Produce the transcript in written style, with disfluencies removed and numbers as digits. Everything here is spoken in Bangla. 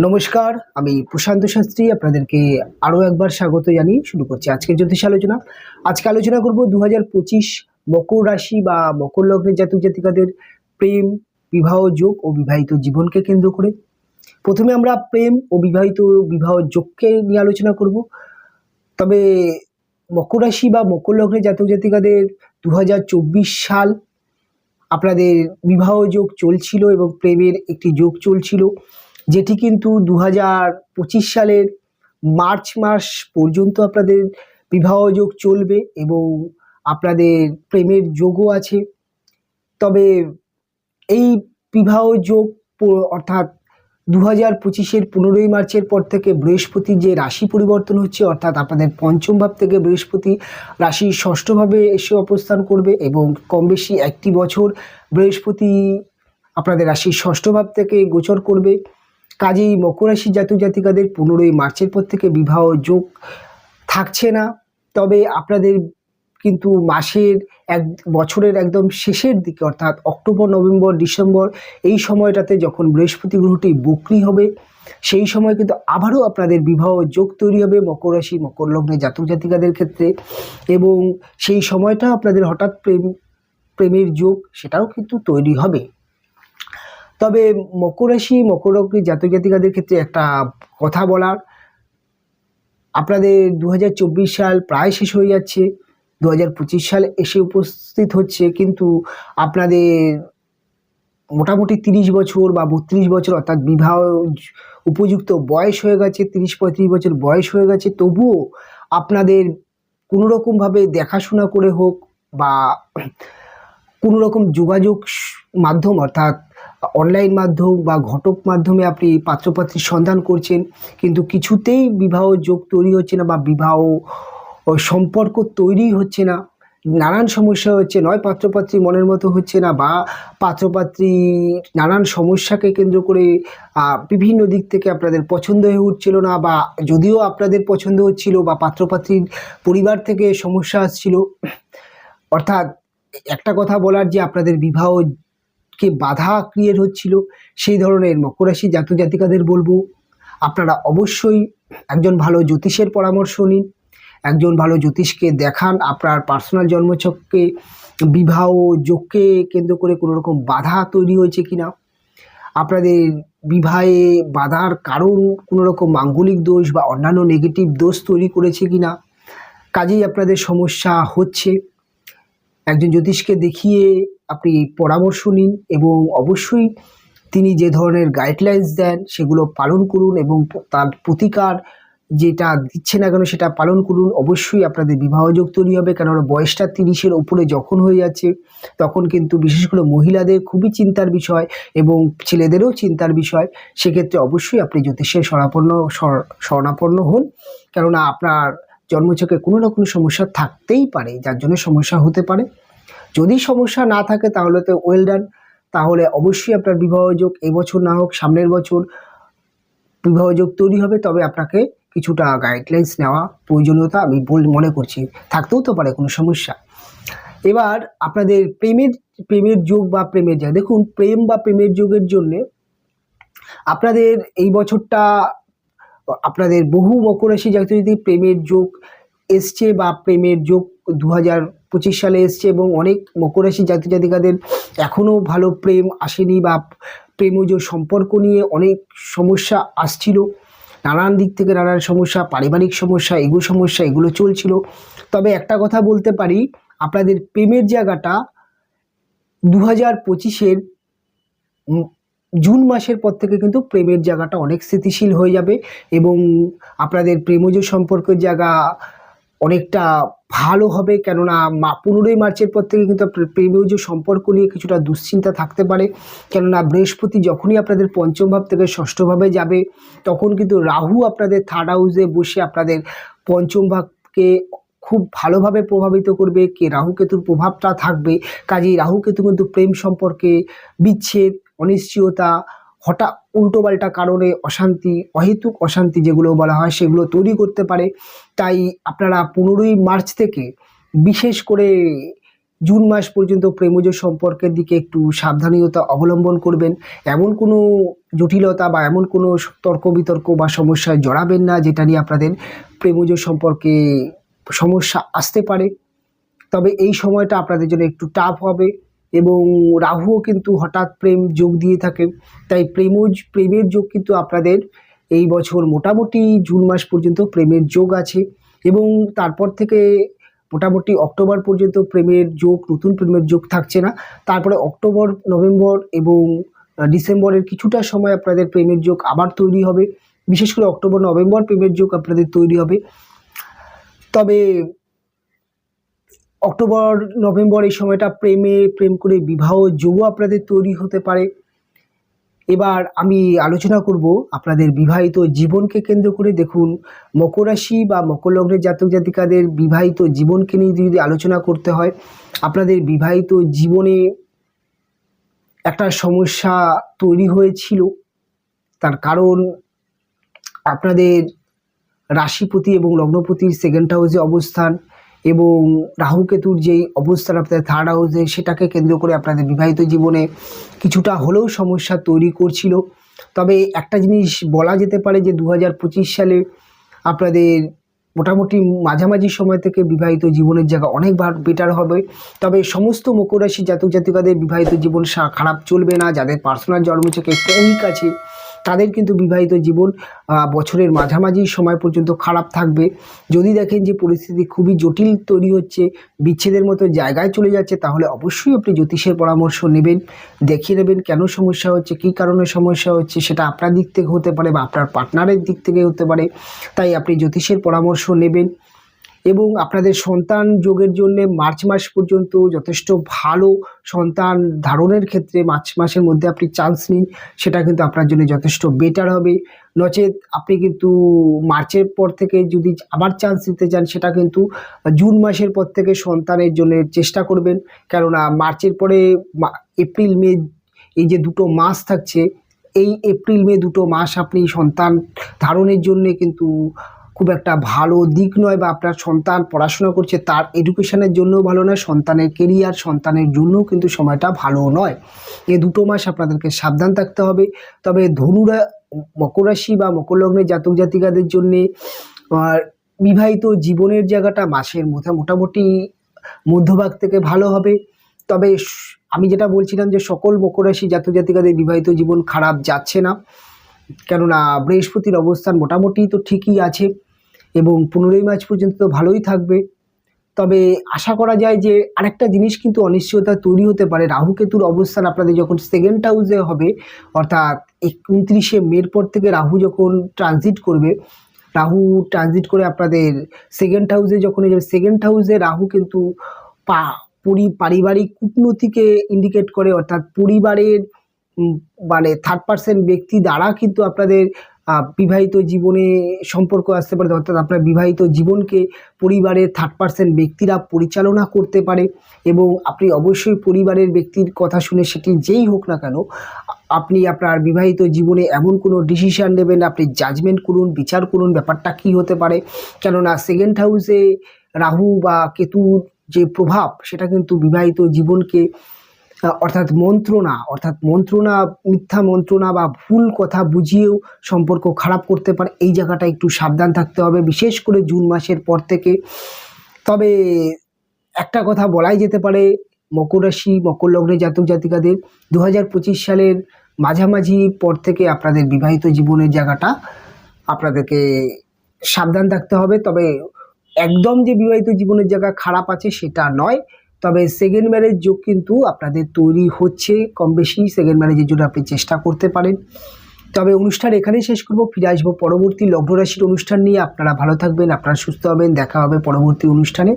নমস্কার, আমি প্রশান্ত শাস্ত্রী আপনাদেরকে আরও একবার স্বাগত জানিয়ে শুরু করছি আজকের জ্যোতিষ আলোচনা। আজকে আলোচনা করব 2025 মকর রাশি বা মকর লগ্নের জাতক জাতিকাদের প্রেম, বিবাহ যোগ ও বিবাহিত জীবনকে কেন্দ্র করে। প্রথমে আমরা প্রেম ও বিবাহ যোগকে নিয়ে আলোচনা করব। তবে মকর রাশি বা মকর লগ্নের জাতক জাতিকাদের 2024 সাল আপনাদের বিবাহ যোগ চলছিল এবং প্রেমের একটি যোগ চলছিল, যেটি কিন্তু 2025 সালের মার্চ মাস পর্যন্ত আপনাদের বিবাহ যোগ চলবে এবং আপনাদের প্রেমের যোগও আছে। তবে এই বিবাহ যোগ অর্থাৎ 2025-এর 15ই মার্চের পর থেকে বৃহস্পতির যে রাশি পরিবর্তন হচ্ছে, অর্থাৎ আপনাদের পঞ্চম ভাব থেকে বৃহস্পতি রাশির ষষ্ঠ ভাবে এসে অবস্থান করবে এবং কম বেশি একটি বছর বৃহস্পতি আপনাদের রাশির ষষ্ঠ ভাব থেকে গোচর করবে। কাজেই মকর রাশির জাতক জাতিকাদের 15ই মার্চের পর থেকে বিবাহ যোগ থাকছে না। তবে আপনাদের কিন্তু বছরের একদম শেষের দিকে অর্থাৎ অক্টোবর, নভেম্বর, ডিসেম্বর এই সময়টাতে যখন বৃহস্পতি গ্রহটি বক্রী হবে, সেই সময় কিন্তু আবারও আপনাদের বিবাহ যোগ তৈরি হবে মকর রাশি মকর লগ্নের জাতক জাতিকাদের ক্ষেত্রে, এবং সেই সময়টা আপনাদের হঠাৎ প্রেমের যোগ সেটাও কিন্তু তৈরি হবে। তবে মকর রাশি মকর লগ্নের জাতক জাতিকাদের ক্ষেত্রে একটা কথা বলার, আপনাদের 2024 সাল প্রায় শেষ হয়ে যাচ্ছে, 2025 সাল এসে উপস্থিত হচ্ছে, কিন্তু আপনাদের মোটামুটি 30 বছর বা 32 বছর অর্থাৎ বিবাহ উপযুক্ত বয়স হয়ে গেছে, 30-35 বছর বয়স হয়ে গেছে। তবুও আপনাদের কোনোরকমভাবে দেখাশোনা করে হোক বা কোনোরকম যোগাযোগ মাধ্যম অর্থাৎ অনলাইন মাধ্যম বা ঘটক মাধ্যমে আপনি পাত্রপাত্রীর সন্ধান করছেন, কিন্তু কিছুতেই বিবাহ যোগ তৈরি হচ্ছে না বা বিবাহ সম্পর্ক তৈরি হচ্ছে না। নানান সমস্যা হচ্ছে, নয় পাত্রপাত্রী মনের মতো হচ্ছে না বা পাত্রপাত্রী নানান সমস্যাকে কেন্দ্র করে বিভিন্ন দিক থেকে আপনাদের পছন্দ হয়ে উঠছিল না, বা যদিও আপনাদের পছন্দ হচ্ছিল বা পাত্রপাত্রীর পরিবার থেকে সমস্যা আসছিল। অর্থাৎ একটা কথা বলার যে আপনাদের বিবাহকে বাধা ক্রিয়েট হচ্ছিল, সেই ধরনের মকর রাশি জাতক জাতিকাদের বলবো আপনারা অবশ্যই একজন ভালো জ্যোতিষের পরামর্শ নিন, একজন ভালো জ্যোতিষকে দেখান আপনার পার্সোনাল জন্মছককে, বিবাহ যোগকে কেন্দ্র করে কোনো রকম বাধা তৈরি হয়েছে কিনা, আপনাদের বিবাহে বাধার কারণ কোনো রকম মাঙ্গলিক দোষ বা অন্যান্য নেগেটিভ দোষ তৈরি করেছে কিনা, কাজেই আপনাদের সমস্যা হচ্ছে। একজন জ্যোতিষকে দেখিয়ে আপনি পরামর্শ নিন এবং অবশ্যই তিনি যে ধরনের গাইডলাইন্স দেন সেগুলো পালন করুন এবং তার প্রতিকার যেটা দিচ্ছে না কেন সেটা পালন করুন। অবশ্যই আপনাদের বিবাহযোগ তৈরি হবে, কেননা বয়সটা 30-এর উপরে যখন হয়ে যাচ্ছে তখন কিন্তু বিশেষ করে মহিলাদের খুবই চিন্তার বিষয় এবং ছেলেদেরও চিন্তার বিষয়। সেক্ষেত্রে অবশ্যই আপনি জ্যোতিষের শরণাপন্ন হন, কেননা আপনার জন্মছকে কোনো না কোনো সমস্যা থাকতেই পারে, যার জন্য সমস্যা হতে পারে। যদি সমস্যা না থাকে তাহলে তো ওয়েল ডান, তাহলে অবশ্যই আপনার বিবাহযোগ এবছর না হোক সামনের বছর বিবাহযোগ তৈরি হবে। তবে আপনাকে কিছুটা গাইডলাইন্স নেওয়া প্রয়োজনীয়তা আমি মনে করছি, থাকতেও তো পারে কোনো সমস্যা। এবার আপনাদের প্রেমের যোগ বা প্রেমের জায়গা দেখুন, প্রেম বা প্রেমের যোগের জন্যে আপনাদের এই বছরটা আপনাদের বহু মকর রাশি জাতক যদি প্রেমের যোগ এসছে বা প্রেমের যোগ 2025 সালে এসছে, এবং অনেক মকর রাশি জাতক জাতিকাদের এখনও ভালো প্রেম আসেনি বা প্রেমজ সম্পর্ক নিয়ে অনেক সমস্যা আসছিল, নানান দিক থেকে নানান সমস্যা, পারিবারিক সমস্যা, এগুলো চলছিল। তবে একটা কথা বলতে পারি, আপনাদের প্রেমের জায়গাটা 2025-এর জুন মাসের পর থেকে কিন্তু প্রেমের জায়গাটা অনেক স্থিতিশীল হয়ে যাবে এবং আপনাদের প্রেমজ সম্পর্কের জায়গা অনেকটা ভালো হবে। কেননা 15ই মার্চের পর থেকে কিন্তু আপনার প্রেমজ সম্পর্ক নিয়ে কিছুটা দুশ্চিন্তা থাকতে পারে, কেননা বৃহস্পতি যখনই আপনাদের পঞ্চম ভাব থেকে ষষ্ঠ ভাবে যাবে তখন কিন্তু রাহু আপনাদের থার্ড হাউসে বসে আপনাদের পঞ্চম ভাবকে খুব ভালোভাবে প্রভাবিত করবে। রাহু কেতুর প্রভাবটা থাকবে, কাজেই রাহু কেতু কিন্তু প্রেম সম্পর্কে বিচ্ছেদ, অনিশ্চয়তা, হঠাৎ উল্টোপাল্টা কারণে অশান্তি, অহেতুক অশান্তি যেগুলো বলা হয় সেগুলো তৈরি করতে পারে। তাই আপনারা 15ই মার্চ থেকে বিশেষ করে জুন মাস পর্যন্ত প্রেমজ সম্পর্কের দিকে একটু সাবধানতা অবলম্বন করবেন। এমন কোনো জটিলতা বা এমন কোনো তর্ক বিতর্ক বা সমস্যায় জড়াবেন না যেটা নিয়ে আপনাদের প্রেমজ সম্পর্কে সমস্যা আসতে পারে। তবে এই সময়টা আপনাদের জন্য একটু টাফ হবে এবং রাহুও কিন্তু হঠাৎ প্রেম যোগ দিয়ে থাকে, তাই প্রেমের যোগ কিন্তু আপনাদের এই বছর মোটামুটি জুন মাস পর্যন্ত প্রেমের যোগ আছে এবং তারপর থেকে মোটামুটি অক্টোবর পর্যন্ত প্রেমের যোগ, নতুন প্রেমের যোগ থাকছে না। তারপরে অক্টোবর, নভেম্বর এবং ডিসেম্বরের কিছুটা সময় আপনাদের প্রেমের যোগ আবার তৈরি হবে। বিশেষ করে অক্টোবর নভেম্বর প্রেমের যোগ আপনাদের তৈরি হবে। তবে অক্টোবর নভেম্বর এই সময়টা প্রেম করে বিবাহ যোগও আপনাদের তৈরি হতে পারে। এবার আমি আলোচনা করব আপনাদের বিবাহিত জীবনকে কেন্দ্র করে। দেখুন, মকর রাশি বা মকর লগ্নের জাতক জাতিকাদের বিবাহিত জীবনকে নিয়ে যদি আলোচনা করতে হয়, আপনাদের বিবাহিত জীবনে একটা সমস্যা তৈরি হয়েছিল। তার কারণ আপনাদের রাশিপতি এবং লগ্নপতির সেকেন্ড হাউসে অবস্থান এবং রাহু কেতুর যেই অবস্থান আপনাদের থার্ড হাউসে, সেটাকে কেন্দ্র করে আপনাদের বিবাহিত জীবনে কিছুটা হলেও সমস্যা তৈরি করছিল। তবে একটা জিনিস বলা যেতে পারে যে 2025 সালে আপনাদের মোটামুটি মাঝামাঝি সময় থেকে বিবাহিত জীবনের জায়গা অনেকবার বেটার হবে। তবে সমস্ত মকর রাশি জাতক জাতিকাদের বিবাহিত জীবন খারাপ চলবে না। যাদের পার্সোনাল জন্মছকে একটু উইক আছে তাদের কিন্তু বিবাহিত জীবন বছরের মাঝামাঝি সময় পর্যন্ত খারাপ থাকবে। যদি দেখেন যে পরিস্থিতি খুবই জটিল তৈরি হচ্ছে, বিচ্ছেদের মতো জায়গায় চলে যাচ্ছে, তাহলে অবশ্যই আপনি জ্যোতিষের পরামর্শ নেবেন, দেখিয়ে নেবেন কেন সমস্যা হচ্ছে, কী কারণে সমস্যা হচ্ছে। সেটা আপনার দিক থেকে হতে পারে বা আপনার পার্টনারের দিক থেকে হতে পারে, তাই আপনি জ্যোতিষের পরামর্শ নেবেন। এবং আপনাদের সন্তান যোগের জন্য মার্চ মাস পর্যন্ত যথেষ্ট ভালো। সন্তান ধারণের ক্ষেত্রে মার্চ মাসের মধ্যে আপনি চান্স নিন, সেটা কিন্তু আপনার জন্য যথেষ্ট বেটার হবে। নচেত আপনি কিন্তু মার্চের পর থেকে যদি আবার চান্স নিতে চান, সেটা কিন্তু জুন মাসের পর থেকে সন্তানের জন্য চেষ্টা করবেন। কেননা মার্চের পরে এপ্রিল মে এই যে দুটো মাস থাকছে, এই এপ্রিল মে দুটো মাস আপনি সন্তান ধারণের জন্যে কিন্তু খুব একটা ভালো দিক নয়, বা আপনার সন্তান পড়াশোনা করছে তার এডুকেশনের জন্যও ভালো নয়, সন্তানের কেরিয়ার, সন্তানের জন্যও কিন্তু সময়টা ভালো নয়। এই দুটো মাস আপনাদেরকে সাবধান থাকতে হবে। তবে মকর রাশি বা মকর লগ্নের জাতক জাতিকাদের জন্যে বিবাহিত জীবনের জায়গাটা মাসের মোটামুটি মধ্যভাগ থেকে ভালো হবে। তবে আমি যেটা বলছিলাম যে সকল মকর রাশি জাতক জাতিকাদের বিবাহিত জীবন খারাপ যাচ্ছে না, কেননা বৃহস্পতির অবস্থান মোটামুটি তো ঠিকই আছে এবং 15ই মার্চ পর্যন্ত তো ভালোই থাকবে। তবে আশা করা যায় যে আরেকটা জিনিস কিন্তু অনিশ্চয়তা তৈরি হতে পারে। রাহু কেতুর অবস্থান আপনাদের যখন সেকেন্ড হাউসে হবে, অর্থাৎ 29শে মের পর থেকে রাহু যখন ট্রানজিট করবে, রাহু ট্রানজিট করে আপনাদের সেকেন্ড হাউসে যখন যাবে, সেকেন্ড হাউসে রাহু কিন্তু পারিবারিক কূটনীতিকে ইন্ডিকেট করে, অর্থাৎ পরিবারের মানে থার্ড পার্সন ব্যক্তি দ্বারা কিন্তু আপনাদের বিবাহিত জীবনে সম্পর্ক আসতে পারে। অর্থাৎ আপনার বিবাহিত জীবনকে পরিবারের থার্ড পার্সন ব্যক্তিরা পরিচালনা করতে পারে এবং আপনি অবশ্যই পরিবারের ব্যক্তির কথা শুনে, সেটি যেই হোক না কেন, আপনি আপনার বিবাহিত জীবনে এমন কোনো ডিসিশান নেবেন, আপনি জাজমেন্ট করুন, বিচার করুন ব্যাপারটা কী হতে পারে। কেননা সেকেন্ড হাউসে রাহু বা কেতুর যে প্রভাব, সেটা কিন্তু বিবাহিত জীবনকে অর্থাৎ মন্ত্রণা, মিথ্যা মন্ত্রণা বা ভুল কথা বুঝিয়েও সম্পর্ক খারাপ করতে পারে। এই জায়গাটা একটু সাবধান থাকতে হবে, বিশেষ করে জুন মাসের পর থেকে। তবে একটা কথা বলাই যেতে পারে, মকর রাশি মকর লগ্নের জাতক জাতিকাদের 2025 সালের মাঝামাঝি পর থেকে আপনাদের বিবাহিত জীবনের জায়গাটা আপনাদেরকে সাবধান থাকতে হবে। তবে একদম যে বিবাহিত জীবনের জায়গা খারাপ আছে সেটা নয়, তবে সেকেন্ড ম্যারেজ যোগ কিন্তু আপনাদের তৈরি হচ্ছে কম বেশি। সেকেন্ড ম্যারেজের জন্য আপনি চেষ্টা করতে পারেন। তবে অনুষ্ঠান এখানেই শেষ করব, ফিরে আসবো পরবর্তী লগ্ন রাশির অনুষ্ঠান নিয়ে। আপনারা ভালো থাকবেন, আপনারা সুস্থ হবেন, দেখা হবে পরবর্তী অনুষ্ঠানে।